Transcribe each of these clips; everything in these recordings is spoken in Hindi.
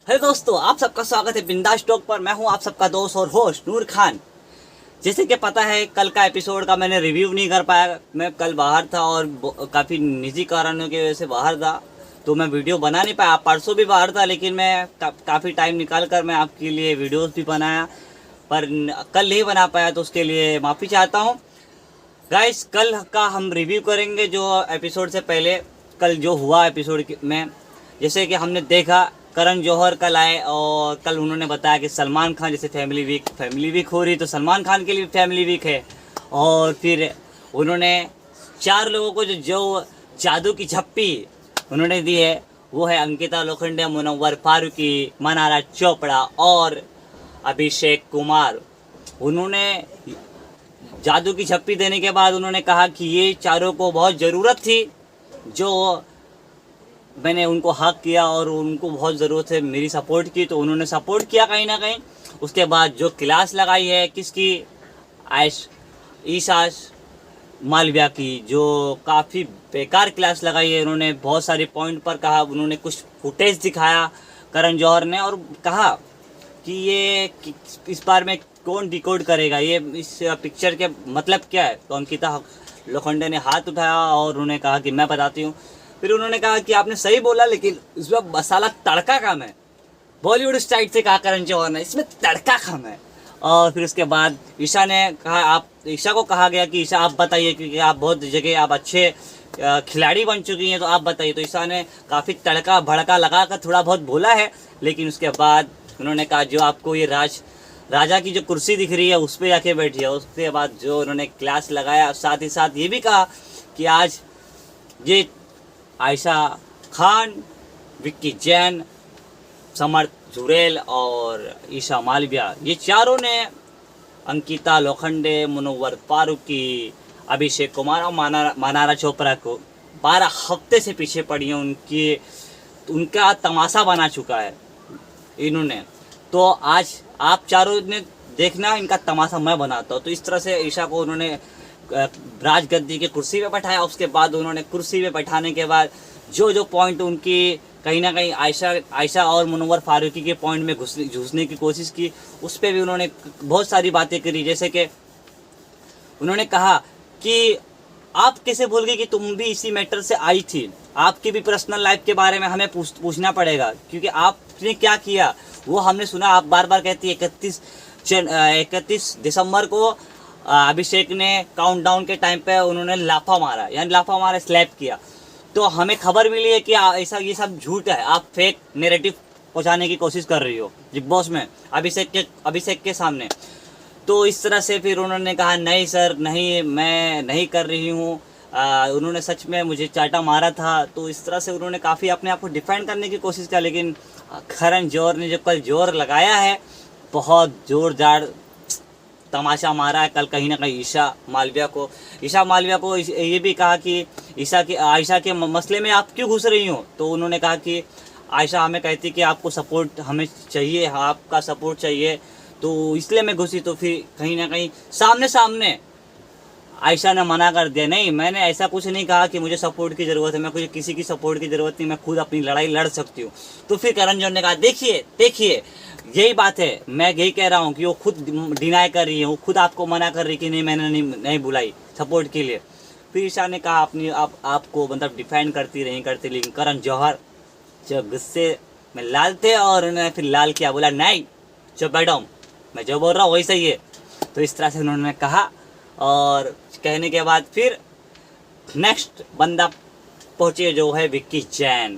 हेलो दोस्तों, आप सबका स्वागत है बिंदास टॉक पर। मैं हूं आप सबका दोस्त और होस्ट नूर खान। जैसे कि पता है, कल का एपिसोड का मैंने रिव्यू नहीं कर पाया। मैं कल बाहर था और काफ़ी निजी कारणों की वजह से बाहर था, तो मैं वीडियो बना नहीं पाया। परसों भी बाहर था, लेकिन मैं काफ़ी टाइम निकाल कर मैं आपके लिए वीडियोस भी बनाया, पर कल नहीं बना पाया, तो उसके लिए माफ़ी चाहता हूँ। गाइस, कल का हम रिव्यू करेंगे जो एपिसोड से पहले कल जो हुआ एपिसोड में। जैसे कि हमने देखा, करण जौहर कल आए और कल उन्होंने बताया कि सलमान खान जैसे फैमिली वीक हो रही, तो सलमान खान के लिए फैमिली वीक है। और फिर उन्होंने 4 लोगों को जो जादू की झप्पी उन्होंने दी है, वो है अंकिता लोखंडे, मुनव्वर फारूकी, मनारा चोपड़ा और अभिषेक कुमार। उन्होंने जादू की झप्पी देने के बाद उन्होंने कहा कि ये चारों को बहुत ज़रूरत थी, जो मैंने उनको हक किया और उनको बहुत ज़रूरत है मेरी सपोर्ट की, तो उन्होंने सपोर्ट किया कहीं ना कहीं। उसके बाद जो क्लास लगाई है किसकी, ईशा मालविया की, जो काफ़ी बेकार क्लास लगाई है। उन्होंने बहुत सारे पॉइंट पर कहा, उन्होंने कुछ फुटेज दिखाया करण जौहर ने और कहा कि ये इस बार में कौन डिकोड करेगा, ये इस पिक्चर के मतलब क्या है। तो अंकिता लोखंडे ने हाथ उठाया और उन्होंने कहा कि मैं बताती हूँ। फिर उन्होंने कहा कि आपने सही बोला, लेकिन इसमें मसाला तड़का कम है। बॉलीवुड स्टाइल से कहा करण जौहर ने, इसमें तड़का कम है। और फिर उसके बाद ईशा ने कहा, ईशा को कहा गया कि ईशा आप बताइए, क्योंकि आप बहुत जगह आप अच्छे खिलाड़ी बन चुकी हैं, तो आप बताइए। तो ईशा ने काफ़ी तड़का भड़का लगा कर थोड़ा बहुत बोला है, लेकिन उसके बाद उन्होंने कहा जो आपको ये राजा की जो कुर्सी दिख रही है उस पर जाके बैठी है। उसके बाद जो उन्होंने क्लास लगाया, साथ ही साथ ये भी कहा कि आज ये आयशा खान, विक्की जैन, समर्थ जुरेल और ईशा मालविया, ये चारों ने अंकिता लोखंडे, मुनव्वर फारूकी, अभिषेक कुमार और मनारा चोपड़ा को 12 हफ्ते से पीछे पड़ी हैं। उनका तमाशा बना चुका है इन्होंने। तो आज आप चारों ने देखना, इनका तमाशा मैं बनाता हूँ। तो इस तरह से ईशा को उन्होंने राजगद्दी के कुर्सी पे बैठाया। उसके बाद उन्होंने कुर्सी पे बैठाने के बाद जो पॉइंट उनकी कहीं ना कहीं आयशा और मुनव्वर फारूकी के पॉइंट में घुसने की कोशिश की, उस पर भी उन्होंने बहुत सारी बातें करी। जैसे कि उन्होंने कहा कि आप कैसे भूल गए कि तुम भी इसी मैटर से आई थी, आपकी भी पर्सनल लाइफ के बारे में हमें पूछना पड़ेगा, क्योंकि आपने क्या किया वो हमने सुना। आप बार बार कहती 31 दिसंबर को अभिषेक ने काउंटडाउन के टाइम पे उन्होंने लाफा मारा, स्लैप किया। तो हमें खबर मिली है कि ऐसा ये सब झूठ है, आप फेक नैरेटिव पहुंचाने की कोशिश कर रही हो बिग बॉस में अभिषेक के सामने। तो इस तरह से फिर उन्होंने कहा नहीं सर, नहीं, मैं नहीं कर रही हूँ, उन्होंने सच में मुझे चाटा मारा था। तो इस तरह से उन्होंने काफ़ी अपने आप को डिफेंड करने की कोशिश किया, लेकिन करण जौहर ने जो कल जोर लगाया है, बहुत जोरदार तमाशा मारा है कल कहीं ना कहीं ईशा मालविया को ये भी कहा कि आयशा के मसले में आप क्यों घुस रही हो। तो उन्होंने कहा कि आयशा हमें कहती कि आपको सपोर्ट हमें चाहिए, आपका सपोर्ट चाहिए, तो इसलिए मैं घुसी। तो फिर कहीं ना कहीं सामने आयशा ने मना कर दिया, नहीं, मैंने ऐसा कुछ नहीं कहा कि मुझे सपोर्ट की ज़रूरत है, मैं मुझे किसी की सपोर्ट की ज़रूरत नहीं, मैं खुद अपनी लड़ाई लड़ सकती हूँ। तो फिर करण जौहर ने कहा देखिए यही बात है, मैं यही कह रहा हूँ कि वो खुद डिनाई कर रही है, वो खुद आपको मना कर रही कि नहीं, मैंने नहीं बुलाई सपोर्ट के लिए। फिर ईशा ने कहा आपको मतलब डिफेंड करती, लेकिन करण जौहर जो गुस्से में लाल थे और उन्होंने फिर लाल किया, बोला नहीं चुप बैठो, मैं जो बोल रहा हूँ वही सही है। तो इस तरह से उन्होंने कहा, और कहने के बाद फिर नेक्स्ट बंदा पहुँचे जो है विक्की जैन।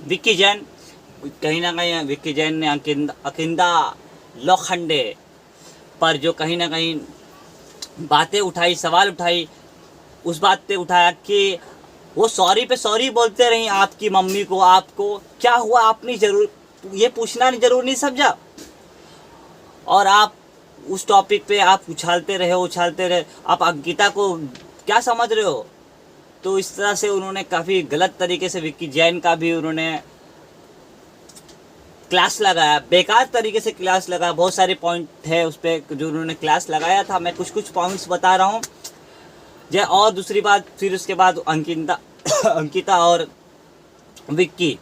कहीं ना कहीं विक्की जैन ने अंकिता लोखंडे पर जो कहीं ना कहीं बातें उठाई, सवाल उठाई, उस बात पे उठाया कि वो सॉरी पे सॉरी बोलते रही आपकी मम्मी को, आपको क्या हुआ, आपने ये पूछना जरूर नहीं समझा, और आप उस टॉपिक पे आप उछालते रहे, आप अंकिता को क्या समझ रहे हो। तो इस तरह से उन्होंने काफ़ी गलत तरीके से विक्की जैन का भी उन्होंने क्लास लगाया, बेकार तरीके से क्लास लगाया। बहुत सारे पॉइंट है उस पर जो उन्होंने क्लास लगाया था, मैं कुछ पॉइंट्स बता रहा हूँ। और दूसरी बात, फिर उसके बाद अंकिता और विक्की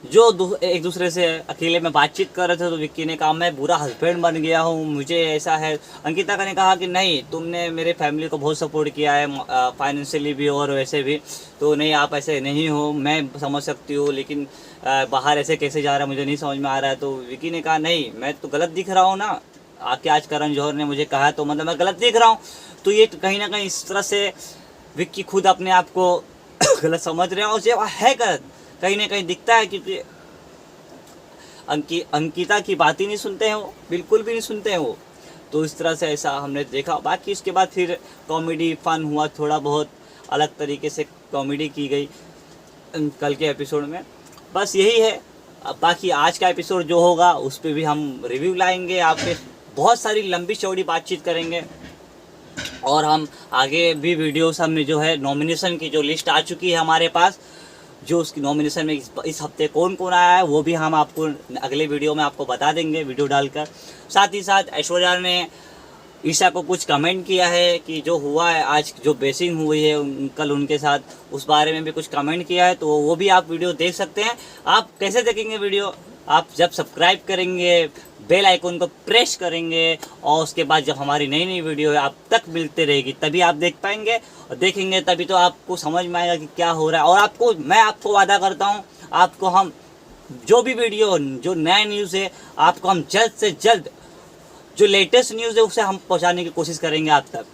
जो एक दूसरे से अकेले में बातचीत कर रहे थे, तो विक्की ने कहा मैं बुरा हस्बैंड बन गया हूँ, मुझे ऐसा है। अंकिता का ने कहा कि नहीं, तुमने मेरे फैमिली को बहुत सपोर्ट किया है फाइनेंशियली भी और वैसे भी, तो नहीं आप ऐसे नहीं हो, मैं समझ सकती हूँ, लेकिन बाहर ऐसे कैसे जा रहा है मुझे नहीं समझ में आ रहा है। तो विक्की ने कहा नहीं, मैं तो गलत दिख रहा हूँ ना, आके आज करण जौहर ने मुझे कहा तो मतलब मैं गलत दिख रहा हूँ। तो ये कहीं ना कहीं इस तरह से विक्की खुद अपने आप को गलत समझ रहे हैं, और ये है गलत कहीं ना कहीं दिखता है, क्योंकि अंकिता की बात ही नहीं सुनते हैं वो, बिल्कुल भी नहीं सुनते हैं वो। तो इस तरह से ऐसा हमने देखा। बाकी इसके बाद फिर कॉमेडी फन हुआ, थोड़ा बहुत अलग तरीके से कॉमेडी की गई कल के एपिसोड में, बस यही है। अब बाकी आज का एपिसोड जो होगा उस पर भी हम रिव्यू लाएंगे, आपके बहुत सारी लंबी चौड़ी बातचीत करेंगे, और हम आगे भी वीडियोस हमने जो है नॉमिनेशन की जो लिस्ट आ चुकी है हमारे पास, जो उसकी नॉमिनेशन में इस हफ्ते कौन कौन आया है वो भी हम आपको अगले वीडियो में आपको बता देंगे वीडियो डालकर। साथ ही साथ ऐश्वर्या ने ईशा को कुछ कमेंट किया है कि जो हुआ है आज, जो बेसिंग हुई है कल उनके साथ, उस बारे में भी कुछ कमेंट किया है, तो वो भी आप वीडियो देख सकते हैं। आप कैसे देखेंगे वीडियो? आप जब सब्सक्राइब करेंगे, बेल आइकन को प्रेस करेंगे, और उसके बाद जब हमारी नई नई वीडियो है आप तक मिलते रहेगी, तभी आप देख पाएंगे, और देखेंगे तभी तो आपको समझ में आएगा कि क्या हो रहा है। और आपको मैं आपको वादा करता हूँ, आपको हम जो भी वीडियो, जो नया न्यूज़ है, आपको हम जल्द से जल्द जो लेटेस्ट न्यूज़ है उसे हम पहुँचाने की कोशिश करेंगे आप तक।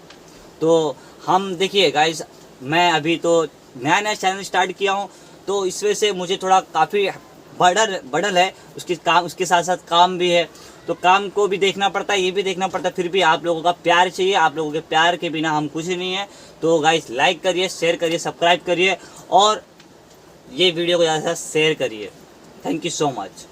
तो हम देखिए गाइस, मैं अभी तो नया चैनल स्टार्ट किया हूँ, तो इस वजह से मुझे थोड़ा काफ़ी बर्डन है, उसके साथ साथ काम भी है, तो काम को भी देखना पड़ता है, ये भी देखना पड़ता है, फिर भी आप लोगों का प्यार चाहिए, आप लोगों के प्यार के बिना हम कुछ नहीं है। तो गाइस लाइक करिए, शेयर करिए, सब्सक्राइब करिए, और ये वीडियो को ज़्यादा से ज़्यादा शेयर करिए। Thank you so much.